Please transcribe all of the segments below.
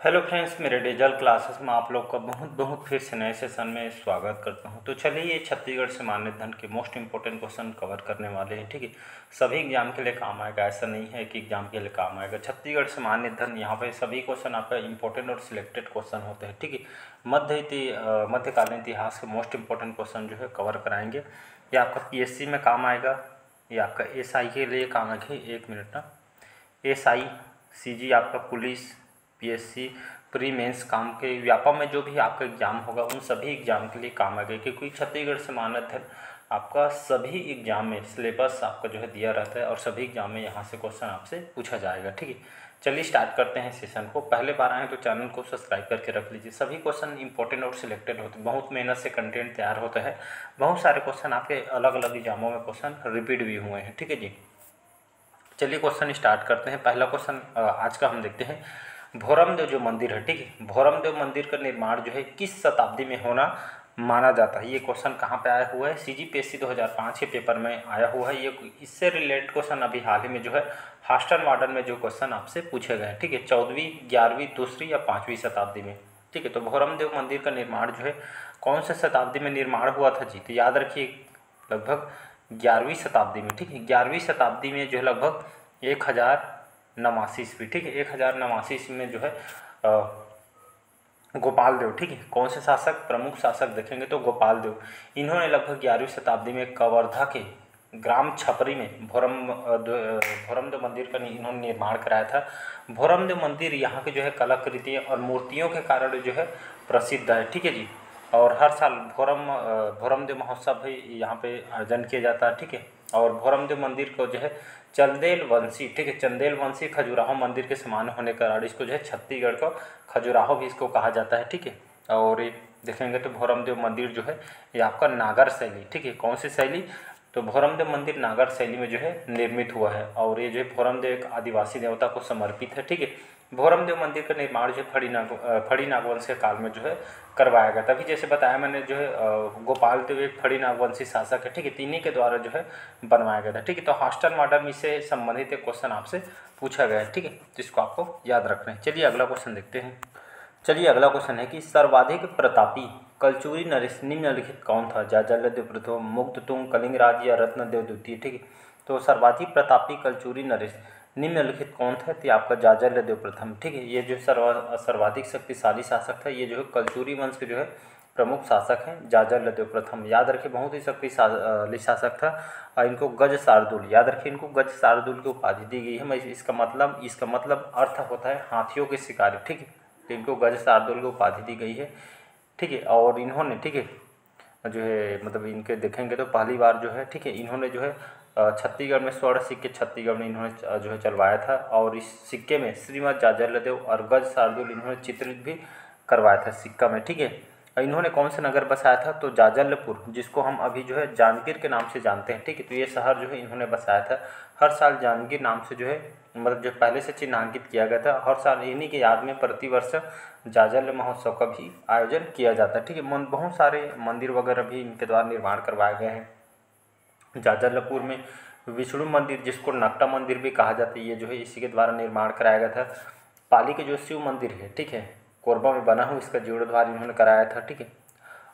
Hello friends, मेरे digital classes में आप लोग का बहुत बहुत फिर से नए सेशन में स्वागत करता हूं। तो चलिए, ये छत्तीसगढ़ से मान्य धन के मोस्ट इंपॉर्टेंट क्वेश्चन कवर करने वाले हैं। ठीक है, सभी एग्जाम के लिए काम आएगा, ऐसा नहीं है कि एग्जाम के लिए काम आएगा। छत्तीसगढ़ से मान्य धन, यहाँ पे सभी क्वेश्चन आपका इंपॉर्टेंट और सिलेक्टेड क्वेश्चन होते हैं। ठीक है, मध्यकालीन इतिहास के मोस्ट इंपॉर्टेंट क्वेश्चन जो है कवर कराएंगे। ये आपका पीएससी में काम आएगा, ये आपका एसआई के लिए काम आएगा। एक मिनट ना, एसआई, सीजी आपका पुलिस, पीएससी, प्री मेंस काम के व्यापम में जो भी आपका एग्ज़ाम होगा उन सभी एग्ज़ाम के लिए काम आएगा, क्योंकि छत्तीसगढ़ से मानद है आपका सभी एग्ज़ाम में सिलेबस आपका जो है दिया रहता है और सभी एग्ज़ाम में यहाँ से क्वेश्चन आपसे पूछा जाएगा। ठीक है, चलिए स्टार्ट करते हैं सेशन को। पहले बार आए तो चैनल को सब्सक्राइब करके रख लीजिए। सभी क्वेश्चन इंपॉर्टेंट और सिलेक्टेड होते हैं, बहुत मेहनत से कंटेंट तैयार होता है। बहुत सारे क्वेश्चन आपके अलग अलग एग्जामों में क्वेश्चन रिपीट भी हुए हैं। ठीक है जी, चलिए क्वेश्चन स्टार्ट करते हैं। पहला क्वेश्चन आज का हम देखते हैं, भोरमदेव जो मंदिर है, ठीक है, भोरमदेव मंदिर का निर्माण जो है किस शताब्दी में होना माना जाता है। ये क्वेश्चन कहाँ पे आया हुआ है? सीजीपीएससी 2005 के पेपर में आया हुआ है। ये इससे रिलेटेड क्वेश्चन अभी हाल ही में जो है हास्टन मॉडल में जो क्वेश्चन आपसे पूछे गए हैं। ठीक है, 14वीं, 11वीं, दूसरी या 5वीं शताब्दी में। ठीक है, तो भोरमदेव मंदिर का निर्माण जो है कौन से शताब्दी में निर्माण हुआ था जी? तो याद रखिए, लगभग 11वीं शताब्दी में। ठीक है, 11वीं शताब्दी में जो है लगभग 1089 ईस्वी। ठीक है, 1089 ईस्वी में जो है गोपाल देव, ठीक है, कौन से शासक, प्रमुख शासक देखेंगे तो गोपाल देव, इन्होंने लगभग 11वीं शताब्दी में कवर्धा के ग्राम छपरी में भोरमदेव मंदिर का इन्होंने निर्माण कराया था। भोरमदेव मंदिर यहाँ के जो है कलाकृतियाँ और मूर्तियों के कारण जो है प्रसिद्ध है। ठीक है जी, और हर साल भोरमदेव महोत्सव भी यहाँ पे आयोजन किया जाता है। ठीक है, और भोरमदेव मंदिर को जो है चंदेल वंशी, ठीक है, चंदेल वंशी खजुराहो मंदिर के समान होने के कारण इसको जो है छत्तीसगढ़ का खजुराहो भी इसको कहा जाता है। ठीक है, और ये देखेंगे तो भोरमदेव मंदिर जो है ये आपका नागर शैली, ठीक है, कौन सी शैली? तो भोरमदेव मंदिर नागर शैली में जो है निर्मित हुआ है, और ये जो है भोरमदेव एक आदिवासी देवता को समर्पित है। ठीक है, भोरमदेव मंदिर का निर्माण जो है फड़ी नागवंश के काल में जो है करवाया गया। तभी जैसे बताया मैंने जो है गोपाल देव एक फड़ी नागवंशी शासक है। ठीक है, तिन्हीं के द्वारा जो है बनवाया गया था। ठीक है, तो हॉस्टन मॉडल में से संबंधित एक क्वेश्चन आपसे पूछा गया है। ठीक है, जिसको आपको याद रखना है। चलिए अगला क्वेश्चन देखते हैं। चलिए अगला क्वेश्चन है कि सर्वाधिक प्रतापी कलचुरी नरेश निम्नलिखित कौन था? जाजलदेव प्रथम, मुग्धतुंग, कलिंगराज या रत्नदेव द्वितीय। ठीक है, तो सर्वाधिक प्रतापी कलचुरी नरेश निम्नलिखित कौन था? तो आपका जाजलदेव प्रथम। ठीक है, ये जो सर्वाधिक शक्तिशाली शासक था, ये जो है कलचुरी वंश के जो है प्रमुख शासक हैं जाजलदेव प्रथम। याद रखिए, बहुत ही शक्तिशाली शासक था। और इनको गज शार्दुल, याद रखिए, इनको गज शार्दुल की उपाधि दी गई है। मैं इसका मतलब अर्थ होता है हाथियों के शिकारी। ठीक है, तो इनको गज शार्दुल की उपाधि दी गई है। ठीक है, और इन्होंने, ठीक है, जो है मतलब इनके देखेंगे तो पहली बार जो है, ठीक है, इन्होंने जो है छत्तीसगढ़ में स्वर्ण सिक्के छत्तीसगढ़ में इन्होंने जो है चलवाया था, और इस सिक्के में श्रीमद जाजलदेव और गज शार्दुल इन्होंने चित्रित भी करवाया था सिक्का में। ठीक है, इन्होंने कौन सा नगर बसाया था? तो जाजलपुर, जिसको हम अभी जो है जांजगीर के नाम से जानते हैं। ठीक है, तो ये शहर जो है इन्होंने बसाया था। हर साल जांजगीर नाम से जो है मतलब जो पहले से चिन्हांकित किया गया था, हर साल इन्हीं के याद में प्रतिवर्ष जाजल महोत्सव का भी आयोजन किया जाता है। ठीक है, बहुत सारे मंदिर वगैरह भी इनके द्वारा निर्माण करवाए गए हैं। जाजलपुर में विष्णु मंदिर, जिसको नक्टा मंदिर भी कहा जाता है, ये जो है इसी के द्वारा निर्माण कराया गया था। पाली के जो शिव मंदिर है, ठीक है, कोरबा में बना हुआ, इसका जीर्णोद्धार इन्होंने कराया था। ठीक है,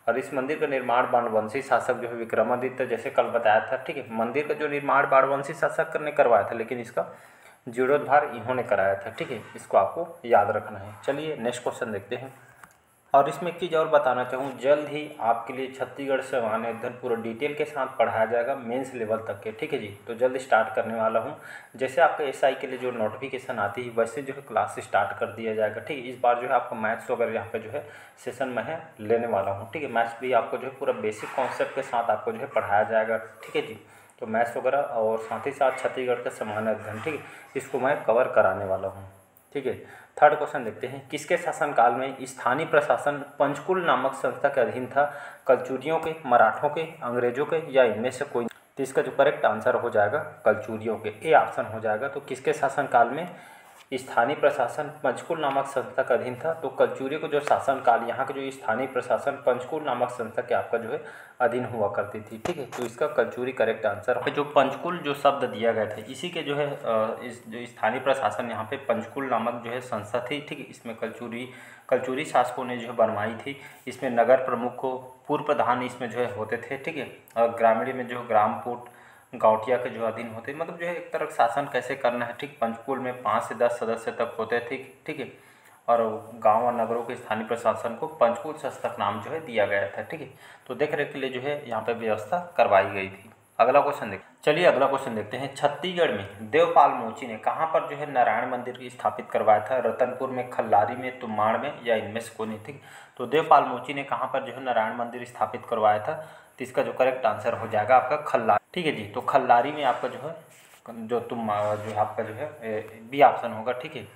और इस मंदिर का निर्माण बाणवंशी शासक जो है विक्रमादित्य, जैसे कल बताया था। ठीक है, मंदिर का जो निर्माण बाणवंशी शासक ने करवाया था, लेकिन इसका जीर्णोद्धार इन्होंने कराया था। ठीक है, इसको आपको याद रखना है। चलिए नेक्स्ट क्वेश्चन देखते हैं। और इसमें एक चीज़ और बताना चाहूँ, जल्द ही आपके लिए छत्तीसगढ़ से मान्य धन पूरा डिटेल के साथ पढ़ाया जाएगा मेंस लेवल तक के। ठीक है जी, तो जल्द स्टार्ट करने वाला हूँ। जैसे आपका एसआई के लिए जो नोटिफिकेशन आती है वैसे जो है क्लास स्टार्ट कर दिया जाएगा। ठीक है, इस बार जो है आपका मैथ्स वगैरह यहाँ पे जो है सेशन में है लेने वाला हूँ। ठीक है, मैथ्स भी आपको जो है पूरा बेसिक कॉन्सेप्ट के साथ आपको जो है पढ़ाया जाएगा। ठीक है जी, तो मैथ्स वगैरह और साथ ही साथ छत्तीसगढ़ का सामान्य अध्ययन, ठीक है, इसको मैं कवर कराने वाला हूँ। ठीक है, थर्ड क्वेश्चन देखते हैं। किसके शासनकाल में स्थानीय प्रशासन पंचकुल नामक संस्था के अधीन था? कलचुरियों के, मराठों के, अंग्रेजों के, या इनमें से कोई? तो इसका जो करेक्ट आंसर हो जाएगा कलचुरियों के, ए ऑप्शन हो जाएगा। तो किसके शासनकाल में स्थानीय प्रशासन पंचकुल नामक संस्था का अधीन था। तो कलचुरी को जो शासनकाल यहाँ के जो स्थानीय प्रशासन पंचकुल नामक संस्था के आपका जो है अधीन हुआ करती थी। ठीक है, तो इसका कलचुरी करेक्ट आंसर है। जो पंचकुल जो शब्द दिया गया था इसी के जो है इस जो स्थानीय प्रशासन यहाँ पे पंचकुल नामक जो है संस्था थी। ठीक है, इसमें कलचुरी शासकों ने जो है बनवाई थी। इसमें नगर प्रमुख को पूर्व प्रधान इसमें जो है होते थे। ठीक है, और ग्रामीण में जो ग्रामपुट गाँवटिया के जो अधीन होते, मतलब जो है एक तरह शासन कैसे करना है। ठीक, पंचकुल में 5 से 10 सदस्य तक होते थे। ठीक है, और गांव और नगरों के स्थानीय प्रशासन को पंचकुल शासक नाम जो है दिया गया था। ठीक है, तो देख रेख के लिए जो है यहाँ पे व्यवस्था करवाई गई थी। अगला क्वेश्चन देखते चलिए अगला क्वेश्चन देखते हैं। छत्तीसगढ़ में देवपाल मोची ने कहाँ पर जो है नारायण मंदिर की स्थापित करवाया था? रतनपुर में, खल्लारी में, तुम्बाड़ में, या इनमें से कोई नहीं। ठीक, तो देवपाल मोची ने कहाँ पर जो है नारायण मंदिर स्थापित करवाया था? तो इसका जो करेक्ट आंसर हो जाएगा आपका खल्लारी। ठीक है जी, तो खल्लारी में आपका जो है जो आपका जो है बी ऑप्शन होगा। ठीक है,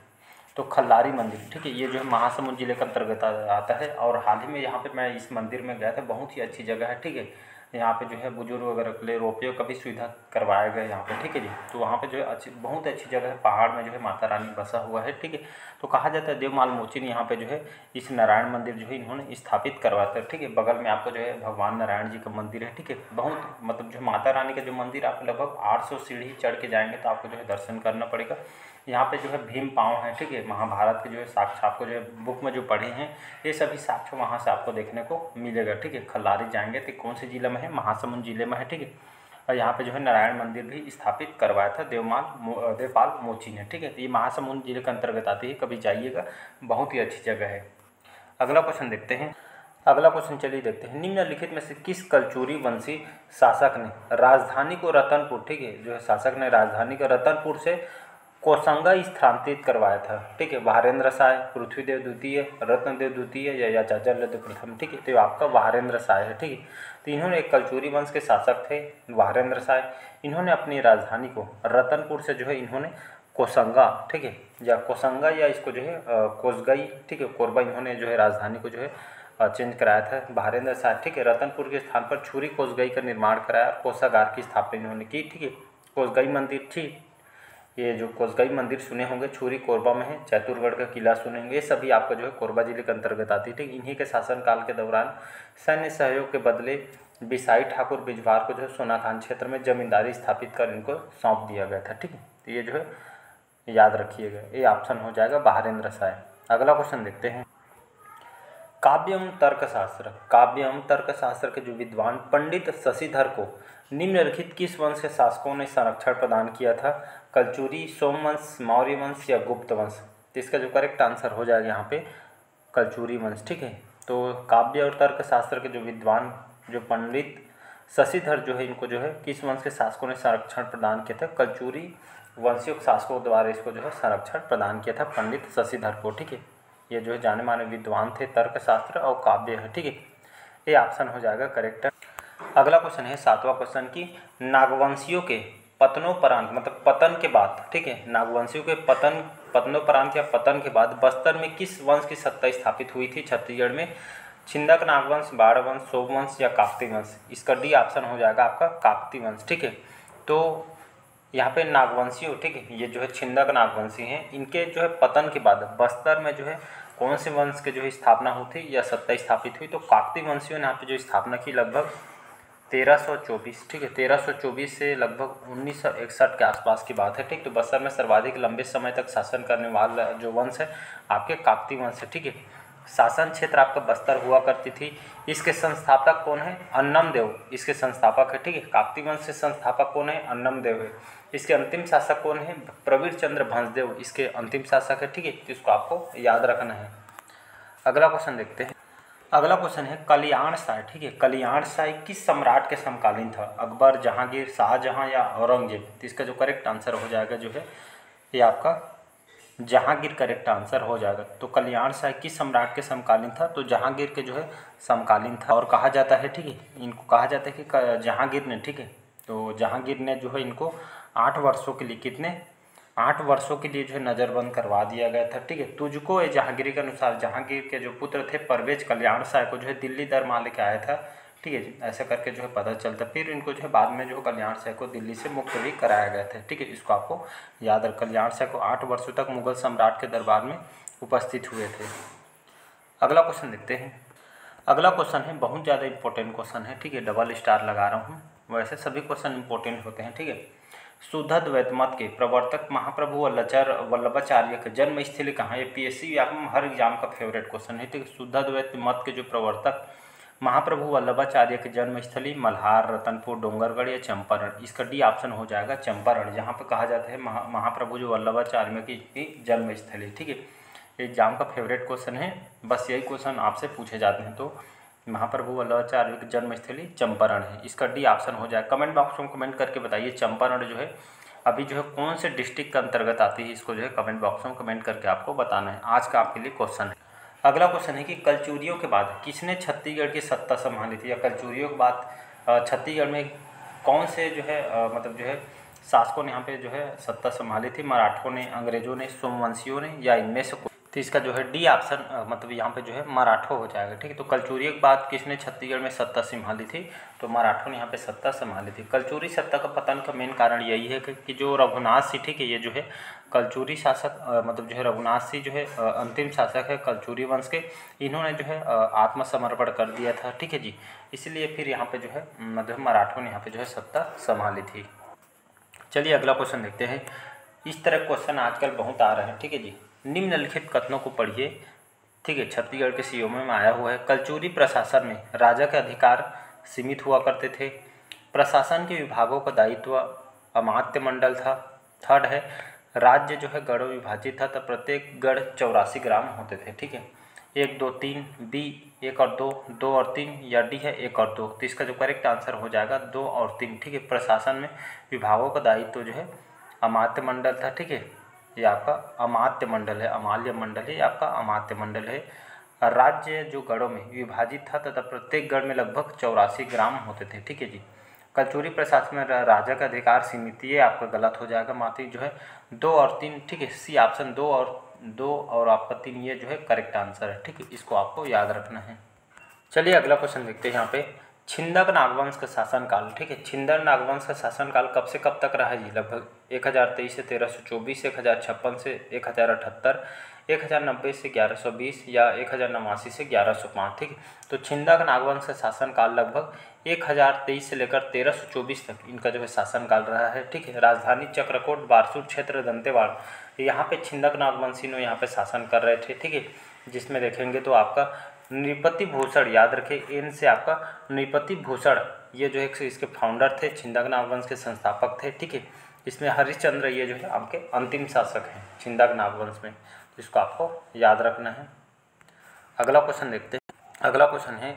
तो खल्लारी मंदिर। ठीक है, ये जो है महासमुंद जिले के अंतर्गत आता है। और हाल ही में यहाँ पे मैं इस मंदिर में गया था, बहुत ही अच्छी जगह है। ठीक है, यहाँ पे जो है बुजुर्ग वगैरह के लिए रोपवे का भी सुविधा करवाया गया यहाँ पे। ठीक है जी, तो वहाँ पे जो है बहुत अच्छी जगह है, पहाड़ में जो है माता रानी बसा हुआ है। ठीक है, तो कहा जाता है देवपाल मोची ने यहाँ पे जो है इस नारायण मंदिर जो है इन्होंने स्थापित करवाया था। ठीक है, बगल में आपको जो है भगवान नारायण जी का मंदिर है। ठीक है, बहुत मतलब जो माता रानी का जो मंदिर आप लगभग 800 सीढ़ी चढ़ के जाएंगे तो आपको जो है दर्शन करना पड़ेगा। यहाँ पे जो है भीम पाँव है। ठीक है, महाभारत के जो है साक्ष्य आपको जो है बुक में जो पढ़े हैं ये सभी साक्ष्य वहाँ से आपको देखने को मिलेगा। ठीक है, खल्लारी जाएंगे तो कौन से जिले में है? महासमुंद जिले में है। ठीक है, और यहाँ पे जो है नारायण मंदिर भी स्थापित करवाया था देवपाल मोची ने। ठीक है, तो ये महासमुंद जिले के अंतर्गत आती है, कभी जाइएगा, बहुत ही अच्छी जगह है। अगला क्वेश्चन देखते हैं। अगला क्वेश्चन चलिए देखते हैं। निम्नलिखित में से किस कलचुरी वंशी शासक ने राजधानी को रतनपुर, ठीक है, जो है शासक ने राजधानी को रतनपुर से कोसंगा स्थानांतरित करवाया था? ठीक है, वाहरेंद्र शाह, पृथ्वीदेव द्वितीय, रत्नदेव द्वितीय, या जाजरलदेव प्रथम। ठीक है, तो आपका वाहरेंद्र शाह है। ठीक है, तो इन्होंने एक कलचुरी वंश के शासक थे वाहरेंद्र शाह। इन्होंने अपनी राजधानी को रतनपुर से जो है इन्होंने कोसंगा, ठीक है, या कोसंगा या इसको जो है कोसगई, ठीक है, कोरबा, इन्होंने जो है राजधानी को जो है चेंज कराया था वाहरेंद्र शाह। ठीक है, रतनपुर के स्थान पर छुरी कोसगई का निर्माण कराया, कोषागार की स्थापना इन्होंने की। ठीक है, कोसगई मंदिर, ठीक, ये जो कोसगई मंदिर सुने होंगे छुरी कोरबा में है, चैतुरगढ़ का किला सुने होंगे, ये सभी आपको जो है कोरबा जिले के अंतर्गत आती है। ठीक, इन्हीं के शासनकाल के दौरान सैन्य सहयोग के बदले बिसाई ठाकुर बिजवार को जो है सोनाखान क्षेत्र में जमींदारी स्थापित कर इनको सौंप दिया गया था। ठीक है, तो ये जो है याद रखिएगा, ये ऑप्शन हो जाएगा वाहरेंद्र शाह। अगला क्वेश्चन देखते हैं। काव्य एवं तर्कशास्त्र के जो विद्वान पंडित शशिधर को निम्नलिखित किस वंश के शासकों ने संरक्षण प्रदान किया था? कलचुरी, सोमवंश, मौर्य वंश, या गुप्त वंश? तो इसका जो करेक्ट आंसर हो जाएगा यहाँ पे कलचुरी वंश। ठीक है, तो काव्य और तर्कशास्त्र के जो विद्वान जो पंडित शशिधर जो है इनको जो है किस वंश के शासकों ने संरक्षण प्रदान किया था? कलचुरी वंशीय शासकों द्वारा इसको जो है संरक्षण प्रदान किया था पंडित शशिधर को। ठीक है, ये जो है जाने माने विद्वान थे, तर्कशास्त्र और काव्य है। ठीक है, ये ऑप्शन हो जाएगा करेक्ट। अगला क्वेश्चन है 7वां क्वेश्चन की नागवंशियों के पतनोपरांत, मतलब पतन के बाद, ठीक है, नागवंशियों के पतनोपरांत या पतन के बाद बस्तर में किस वंश की सत्ता स्थापित हुई थी छत्तीसगढ़ में? छिंदक नागवंश, बाढ़ वंश, सोमवंश, या काकती वंश? इसका डी ऑप्शन हो जाएगा आपका काकती वंश। ठीक है, तो यहाँ पे नागवंशियों, ठीक है, ये जो है छिंदक नागवंशी हैं, इनके जो है पतन के बाद बस्तर में जो है कौन से वंश के जो है स्थापना हुई थी या सत्ता स्थापित हुई? तो काकती वंशियों ने यहाँ पे जो स्थापना की लगभग 1324। ठीक है, 1324 से लगभग 1961 के आसपास की बात है। ठीक, तो बस्तर में सर्वाधिक लंबे समय तक शासन करने वाला जो वंश है आपके काकती वंश है। ठीक है, शासन क्षेत्र आपका बस्तर हुआ करती थी। इसके संस्थापक कौन है? अन्नम देव इसके संस्थापक है। ठीक है, काकती वंश के संस्थापक कौन है? अन्नम देव है। इसके अंतिम शासक कौन है? प्रवीर चंद्र भंसदेव इसके अंतिम शासक है। ठीक है, तो इसको आपको याद रखना है। अगला क्वेश्चन देखते हैं। अगला क्वेश्चन है कल्याण शाह। ठीक है, कल्याण शाह किस सम्राट के समकालीन था? अकबर, जहांगीर, शाहजहां, या औरंगजेब? तो इसका जो करेक्ट आंसर हो जाएगा जो है ये आपका जहांगीर करेक्ट आंसर हो जाएगा। तो कल्याण शाह किस सम्राट के समकालीन था? तो जहांगीर के जो है समकालीन था। और कहा जाता है, ठीक है, इनको कहा जाता है कि जहांगीर ने, ठीक है, तो जहांगीर ने जो है इनको 8 वर्षों के लिए, कितने 8 वर्षों के लिए जो है नज़रबंद करवा दिया गया था। ठीक है, तुझको ये जहांगीर के अनुसार जहांगीर के जो पुत्र थे परवेज कल्याण शाह को जो है दिल्ली दरबार लेके आया था। ठीक है जी। ऐसा करके जो है पता चलता। फिर इनको जो है बाद में जो है कल्याण शाह को दिल्ली से मुक्त भी कराया गया था। ठीक है, इसको आपको याद रख। कल्याण शाह को 8 वर्षों तक मुगल सम्राट के दरबार में उपस्थित हुए थे। अगला क्वेश्चन देखते हैं। अगला क्वेश्चन है बहुत ज़्यादा इंपॉर्टेंट क्वेश्चन है। ठीक है, डबल स्टार लगा रहा हूँ, वैसे सभी क्वेश्चन इंपॉर्टेंट होते हैं। ठीक है, शुद्ध द्वैत मत के प्रवर्तक महाप्रभु वल्लभाचार्य के जन्म स्थली कहाँ? ये पीएससी हर एग्जाम का फेवरेट क्वेश्चन है। ठीक है, शुद्ध द्वैत मत के जो प्रवर्तक महाप्रभु वल्लभाचार्य के जन्म स्थली मल्हार, रतनपुर, डोंगरगढ़ या चंपारण। इसका डी ऑप्शन हो जाएगा चंपारण, जहाँ पे कहा जाता है महाप्रभु जो वल्लभाचार्य की जन्म स्थली। ठीक है, एग्जाम का फेवरेट क्वेश्चन है, बस यही क्वेश्चन आपसे पूछे जाते हैं। तो महाप्रभु वल्लभाचार्य की जन्म स्थली चंपारण है, इसका डी ऑप्शन हो जाए। कमेंट बॉक्स में कमेंट करके बताइए चंपारण जो है अभी जो है कौन से डिस्ट्रिक्ट के अंतर्गत आती है, इसको जो है कमेंट बॉक्स में कमेंट करके आपको बताना है। आज का आपके लिए क्वेश्चन है। अगला क्वेश्चन है कि कलचुरियों के बाद किसने छत्तीसगढ़ की सत्ता संभाली थी, या कलचुरियों के बाद छत्तीसगढ़ में कौन से जो है मतलब जो है शासकों ने यहाँ पे जो है सत्ता संभाली थी? मराठों ने, अंग्रेजों ने, सोमवंशियों ने, या इनमें से? तो इसका जो है डी ऑप्शन मतलब यहाँ पे जो है मराठों हो जाएगा। ठीक है, तो कलचुरियों के बाद किसने छत्तीसगढ़ में सत्ता संभाली थी? तो मराठों ने यहाँ पे सत्ता संभाली थी। कलचुरी सत्ता का पतन का मेन कारण यही है कि जो रघुनाथ सिंह, ठीक है, ये जो है कलचुरी शासक मतलब जो है रघुनाथ सिंह जो है अंतिम शासक है कलचुरी वंश के, इन्होंने जो है आत्मसमर्पण कर दिया था। ठीक है जी, इसलिए फिर यहाँ पे जो है मतलब मराठों ने यहाँ पे जो है सत्ता संभाली थी। चलिए अगला क्वेश्चन देखते हैं। इस तरह क्वेश्चन आजकल बहुत आ रहे हैं। ठीक है जी, निम्नलिखित कथनों को पढ़िए। ठीक है, छत्तीसगढ़ के सीओ में आया हुआ है। कलचुरी प्रशासन में राजा के अधिकार सीमित हुआ करते थे। प्रशासन के विभागों का दायित्व अमात्य मंडल था। थर्ड है राज्य जो है गढ़ों विभाजित था, तब प्रत्येक गढ़ 84 ग्राम होते थे। ठीक है, 1, 2, 3, बी 1 और 2, 2 और 3, या डी है 1 और 2। तो इसका जो करेक्ट आंसर हो जाएगा 2 और 3। ठीक है, प्रशासन में विभागों का दायित्व जो है अमात्य मंडल था। ठीक है, ये आपका अमात्य मंडल है, अमाल्य मंडल है, ये आपका अमात्य मंडल है। राज्य जो गढ़ों में विभाजित था तथा प्रत्येक गढ़ में लगभग 84 ग्राम होते थे। ठीक है जी, कलचुरी प्रशासन में राजा का अधिकार सीमित, ये आपका गलत हो जाएगा। मात्र जो है 2 और 3। ठीक है, सी ऑप्शन 2 और आपका 3 ये जो है करेक्ट आंसर है। ठीक है, इसको आपको याद रखना है। चलिए अगला क्वेश्चन देखते हैं यहाँ पे। छिंदक नागवंश का शासनकाल। ठीक है, छिंदक नागवंश का शासनकाल कब से कब तक रहा है जी? लगभग 1023 से 1324, 1056 से 1078, 1090 से 1120, या 1089 से 1105। ठीक है, तो छिंदक नागवंश का शासनकाल लगभग 1023 से लेकर 1324 तक इनका जो है शासनकाल रहा है। ठीक है, राजधानी चक्रकोट, बारसूर क्षेत्र, दंतेवाड़, यहाँ पे छिंदक नागवंशी ने यहाँ पे शासन कर रहे थे। ठीक है, जिसमें देखेंगे तो आपका नृपति भूषण, याद रखें एन से आपका नृपति भूषण, ये जो है इसके फाउंडर थे, छिंदक नागवंश के संस्थापक थे। ठीक है, इसमें हरिश्चंद्र ये जो है आपके अंतिम शासक हैं छिंदक नागवंश में, तो इसको आपको याद रखना है। अगला क्वेश्चन देखते हैं। अगला क्वेश्चन है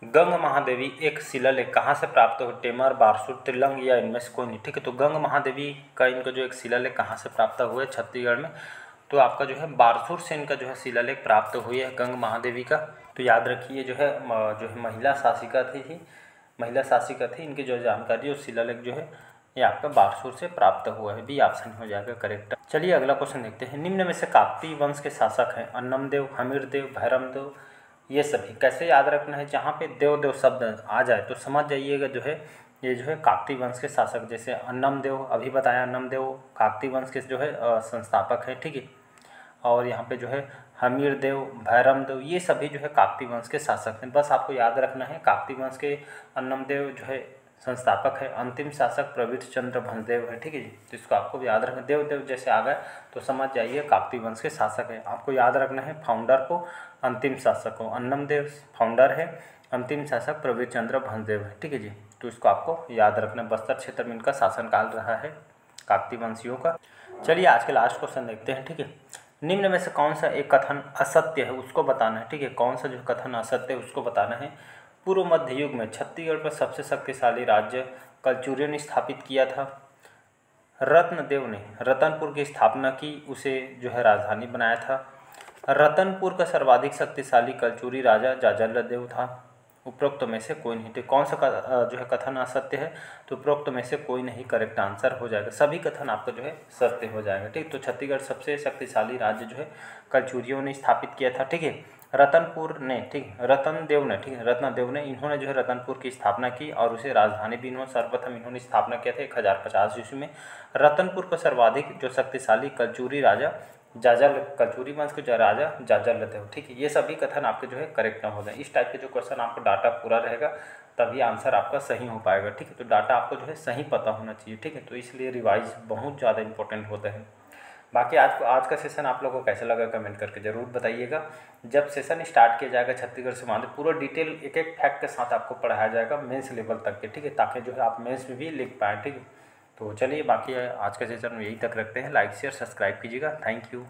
गंग महादेवी एक शिलालेख कहाँ से प्राप्त हो? टेमर, बारसूर, त्रिलंग, या इनमें से कोई नहीं। ठीक है, तो गंग महादेवी का इनको जो एक शिलालेख कहाँ से प्राप्त हुआ है छत्तीसगढ़ में? तो आपका जो है बारसूर से इनका जो है शिलालेख प्राप्त हुई है गंग महादेवी का। तो याद रखिए जो है महिला शासिका थी, महिला शासिका थी, इनकी जो जानकारी और शिलालेख जो है ये आपका बारसूर से प्राप्त हुआ है। बी ऑप्शन हो जाएगा करेक्ट। चलिए अगला क्वेश्चन देखते हैं। निम्न में से काकतीय वंश के शासक हैं अन्नमदेव, हमीरदेव, भैरमदेव, ये सभी कैसे याद रखना है? जहाँ पे देव शब्द आ जाए तो समझ जाइएगा जो है ये जो है काकतीय वंश के शासक, जैसे अन्नमदेव अभी बताया, अन्नमदेव काकतीय वंश के जो है संस्थापक हैं। ठीक है, और यहाँ पे जो है हमीरदेव, भैरमदेव, ये सभी जो है काकतीय वंश के शासक हैं। बस आपको याद रखना है काकतीय वंश के अन्नमदेव जो है संस्थापक है, अंतिम शासक प्रवीरचंद्र भंजदेव है। ठीक है जी, तो इसको आपको याद रखना। देव जैसे आ गए तो समझ जाइए काकतीय वंश के शासक है। आपको याद रखना है फाउंडर को, अंतिम शासक को। अन्नमदेव फाउंडर है, अंतिम शासक प्रवीरचंद्र भंजदेव है। ठीक है जी, तो इसको आपको याद रखना। बस्तर क्षेत्र में इनका शासनकाल रहा है काकतीय वंशियों का। चलिए आज के लास्ट क्वेश्चन देखते हैं। ठीक है, निम्न में से कौन सा एक कथन असत्य है उसको बताना है। ठीक है, कौन सा जो कथन असत्य है उसको बताना है। पूर्व मध्य युग में छत्तीसगढ़ पर सबसे शक्तिशाली राज्य कलचुरियों ने स्थापित किया था। रत्नदेव ने रतनपुर की स्थापना की, उसे जो है राजधानी बनाया था। रतनपुर का सर्वाधिक शक्तिशाली कलचुरी राजा जाजलदेव था। उपरोक्त में से कोई नहीं। तो कौन सा जो है कथन असत्य है? तो उपरोक्त में से कोई नहीं करेक्ट आंसर हो जाएगा। सभी कथन आपका जो है सत्य हो जाएगा। ठीक, तो छत्तीसगढ़ सबसे शक्तिशाली राज्य जो है कलचुरियों ने स्थापित किया था। ठीक है, रतनपुर ने, ठीक है, रतन देव ने, ठीक है, रत्नदेव ने, इन्होंने जो है रतनपुर की स्थापना की और उसे राजधानी भी इन्होंने सर्वप्रथम इन्होंने स्थापना किया था 1050 ईस्वी में। रतनपुर को सर्वाधिक जो शक्तिशाली कलचुरी राजा जाजल, कलचुरी वंश के जो राजा जाजल थे, ठीक है। ये सभी कथन आपके जो है करेक्ट ना हो जाए। इस टाइप के जो क्वेश्चन आपको डाटा पूरा रहेगा तभी आंसर आपका सही हो पाएगा, ठीक है। तो डाटा आपको जो है सही पता होना चाहिए, ठीक है। तो इसलिए रिवाइज बहुत ज़्यादा इंपॉर्टेंट होता है। बाकी आज का सेशन आप लोगों को कैसा लगा कमेंट करके ज़रूर बताइएगा। जब सेशन स्टार्ट किया जाएगा छत्तीसगढ़ से माध्यमिक, पूरा डिटेल एक एक फैक्ट के साथ आपको पढ़ाया जाएगा मेंस लेवल तक के, ठीक है, ताकि जो है आप मेंस में भी लिख पाएँ, ठीक है। तो चलिए बाकी आज का सेशन यही तक रखते हैं। लाइक शेयर सब्सक्राइब कीजिएगा। Thank you.